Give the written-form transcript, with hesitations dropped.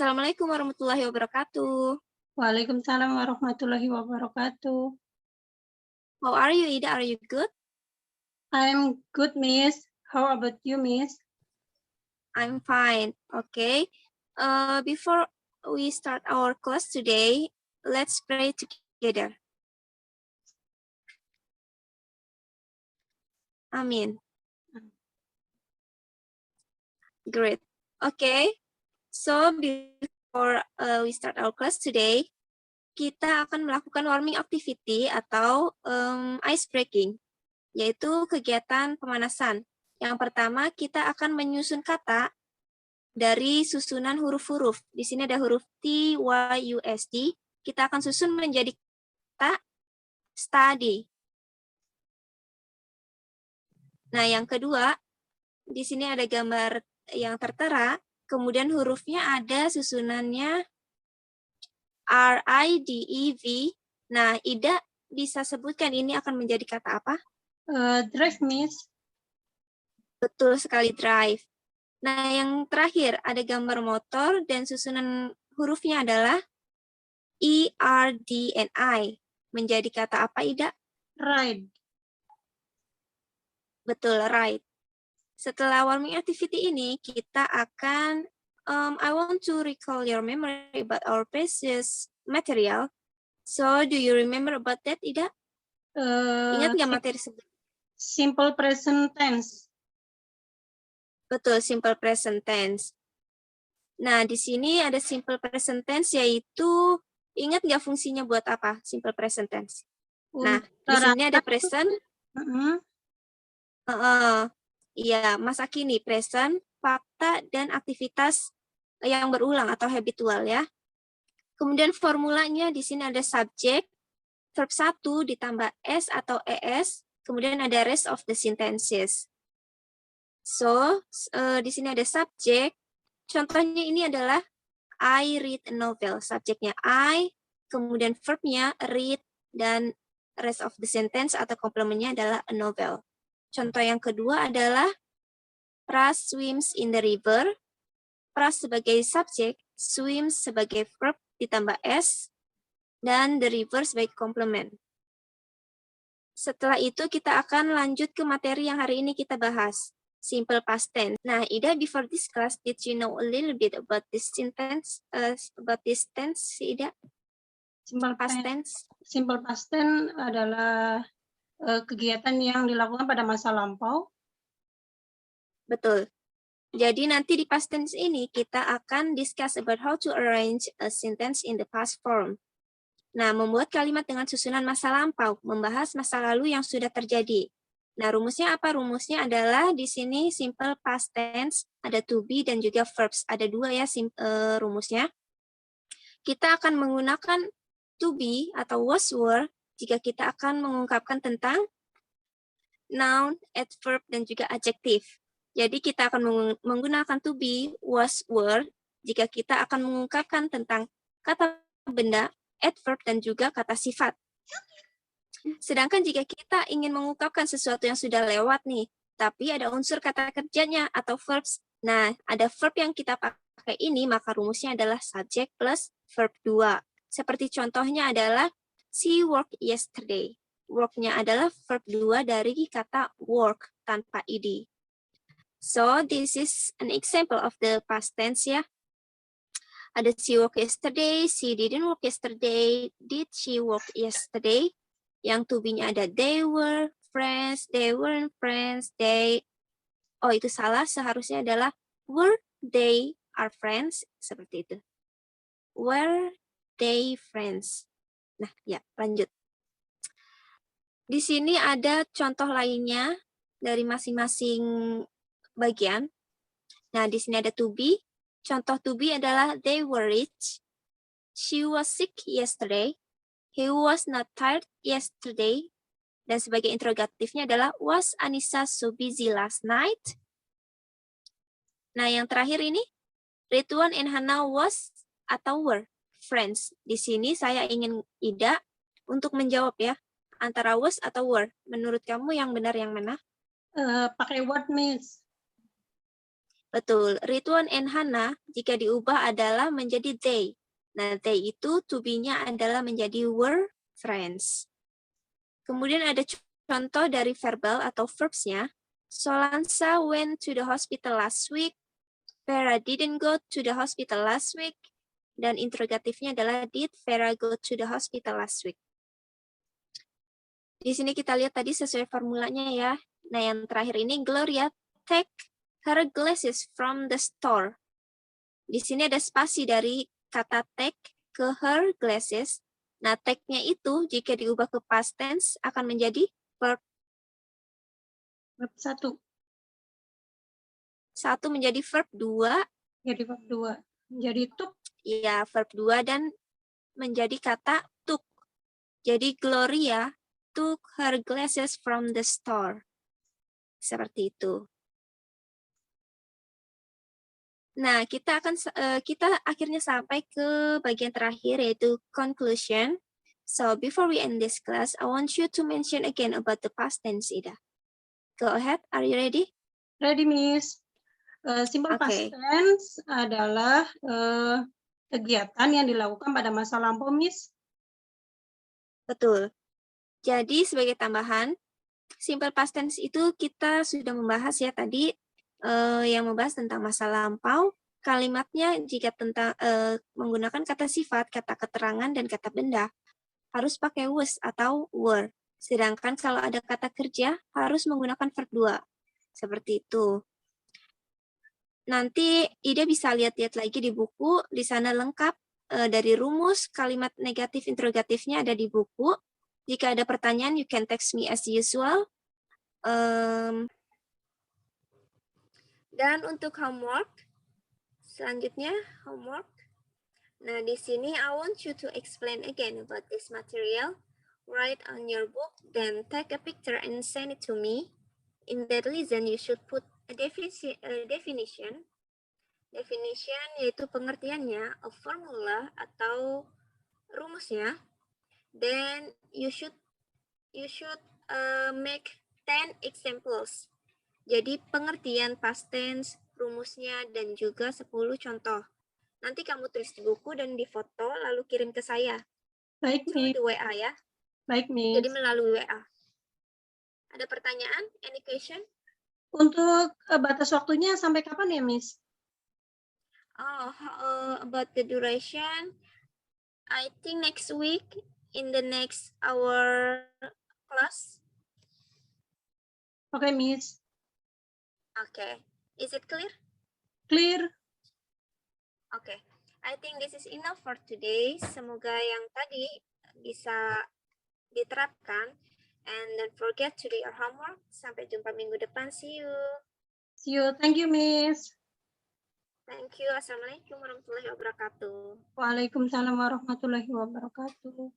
Assalamualaikum warahmatullahi wabarakatuh. Waalaikumsalam warahmatullahi wabarakatuh. How are you, Ida? Are you good? I'm good, Miss. How about you, Miss? I'm fine. Okay. Before we start our class today, let's pray together. Amin. Great. Okay. So before we start our class today, kita akan melakukan warming activity atau ice breaking, yaitu kegiatan pemanasan. Yang pertama, kita akan menyusun kata dari susunan huruf-huruf. Di sini ada huruf T, Y, U, S, D. Kita akan susun menjadi kata study. Nah, yang kedua, di sini ada gambar yang tertera, kemudian hurufnya ada susunannya R, I, D, E, V. Nah, Ida bisa sebutkan ini akan menjadi kata apa? Drive, Miss. Betul sekali, drive. Nah, yang terakhir ada gambar motor dan susunan hurufnya adalah E, R, D, and I. Menjadi kata apa, Ida? Ride. Betul, right. Setelah warming activity ini, kita akan, I want to recall your memory about our previous material. So, do you remember about that, Ida? Ingat nggak materi sebelumnya? Simple present tense. Betul, simple present tense. Nah, di sini ada simple present tense, yaitu, ingat nggak fungsinya buat apa, simple present tense? Nah, di sini ada present. Iya, masa kini, present, fakta, dan aktivitas yang berulang atau habitual ya. Kemudian formulanya di sini ada subject, verb 1 ditambah S atau ES, kemudian ada rest of the sentences. So, di sini ada subject, contohnya ini adalah I read a novel. Subjeknya I, kemudian verbnya read, dan rest of the sentence atau komplemennya adalah a novel. Contoh yang kedua adalah Pras swims in the river. Pras sebagai subjek, swims sebagai verb ditambah S, dan the river sebagai komplement. Setelah itu kita akan lanjut ke materi yang hari ini kita bahas, simple past tense. Nah, Ida, before this class, did you know a little bit about this tense? Ida? Simple past tense. Simple past tense adalah kegiatan yang dilakukan pada masa lampau. Betul. Jadi nanti di past tense ini kita akan discuss about how to arrange a sentence in the past form. Nah, membuat kalimat dengan susunan masa lampau, membahas masa lalu yang sudah terjadi. Nah, rumusnya apa? Rumusnya adalah di sini simple past tense, ada to be dan juga verbs. Ada dua ya rumusnya. Kita akan menggunakan to be atau was were jika kita akan mengungkapkan tentang noun, adverb, dan juga adjektif. Jadi kita akan menggunakan to be, was, were jika kita akan mengungkapkan tentang kata benda, adverb, dan juga kata sifat. Sedangkan jika kita ingin mengungkapkan sesuatu yang sudah lewat nih, tapi ada unsur kata kerjanya atau verbs. Nah, ada verb yang kita pakai ini, maka rumusnya adalah subject plus verb 2. Seperti contohnya adalah she worked yesterday. Work-nya adalah verb 2 dari kata work tanpa ed. So, this is an example of the past tense ya. Ada she worked yesterday, she didn't work yesterday, did she work yesterday. Yang to be-nya ada they were friends, they weren't friends, they... Oh, itu salah, seharusnya adalah were they are friends, seperti itu. Were they friends. Nah, ya, lanjut. Di sini ada contoh lainnya dari masing-masing bagian. Nah, di sini ada to be. Contoh to be adalah they were rich. She was sick yesterday. He was not tired yesterday. Dan sebagai interrogatifnya adalah was Anissa so busy last night? Nah, yang terakhir ini Ridwan and Hannah was atau were friends. Di sini saya ingin Ida untuk menjawab ya, antara was atau were. Menurut kamu yang benar yang mana? Pakai what, Miss? Betul. Ridwan and Hana jika diubah adalah menjadi they. Nah, they itu to be-nya adalah menjadi were friends. Kemudian ada contoh dari verbal atau verbs-nya. Solansa went to the hospital last week. Vera didn't go to the hospital last week. Dan interrogatifnya adalah did Vera go to the hospital last week. Di sini kita lihat tadi sesuai formulanya ya. Nah, yang terakhir ini Gloria take her glasses from the store. Di sini ada spasi dari kata take ke her glasses. Nah, take-nya itu jika diubah ke past tense akan menjadi verb Verb 1 1 menjadi verb 2. jadi verb 2. Jadi took. Ya, verb 2 dan menjadi kata took. Jadi Gloria took her glasses from the store. Seperti itu. Nah, kita akhirnya sampai ke bagian terakhir yaitu conclusion. So, before we end this class, I want you to mention again about the past tense, Ida. Go ahead, are you ready? Ready, Miss. Simple past Okay. tense adalah kegiatan yang dilakukan pada masa lampau, Miss. Betul. Jadi, sebagai tambahan, simple past tense itu kita sudah membahas ya tadi, yang membahas tentang masa lampau. Kalimatnya jika menggunakan kata sifat, kata keterangan, dan kata benda, harus pakai was atau were. Sedangkan kalau ada kata kerja, harus menggunakan verb 2. Seperti itu. Nanti Ida bisa lihat-lihat lagi di buku, di sana lengkap dari rumus, kalimat negatif interrogatifnya ada di buku. Jika ada pertanyaan, you can text me as usual. Dan untuk homework, selanjutnya homework. Nah, di sini I want you to explain again about this material. Write on your book, then take a picture and send it to me. In that lesson, you should put a definition. Definition yaitu pengertiannya, a formula atau rumusnya. Then you should make 10 examples. Jadi pengertian past tense, rumusnya, dan juga 10 contoh. Nanti kamu tulis di buku dan difoto, lalu kirim ke saya. Baik, Miss. Di WA ya. Baik, Miss. Jadi melalui WA. Ada pertanyaan? Any question? Untuk batas waktunya sampai kapan ya, Miss? About the duration, I think next week in the next hour class. Okay, Miss. Okay. Is it clear? Clear. Okay. I think this is enough for today. Semoga yang tadi bisa diterapkan. And don't forget to do your homework. Sampai jumpa minggu depan. See you. See you. Thank you, Miss. Thank you. Assalamualaikum warahmatullahi wabarakatuh. Waalaikumsalam warahmatullahi wabarakatuh.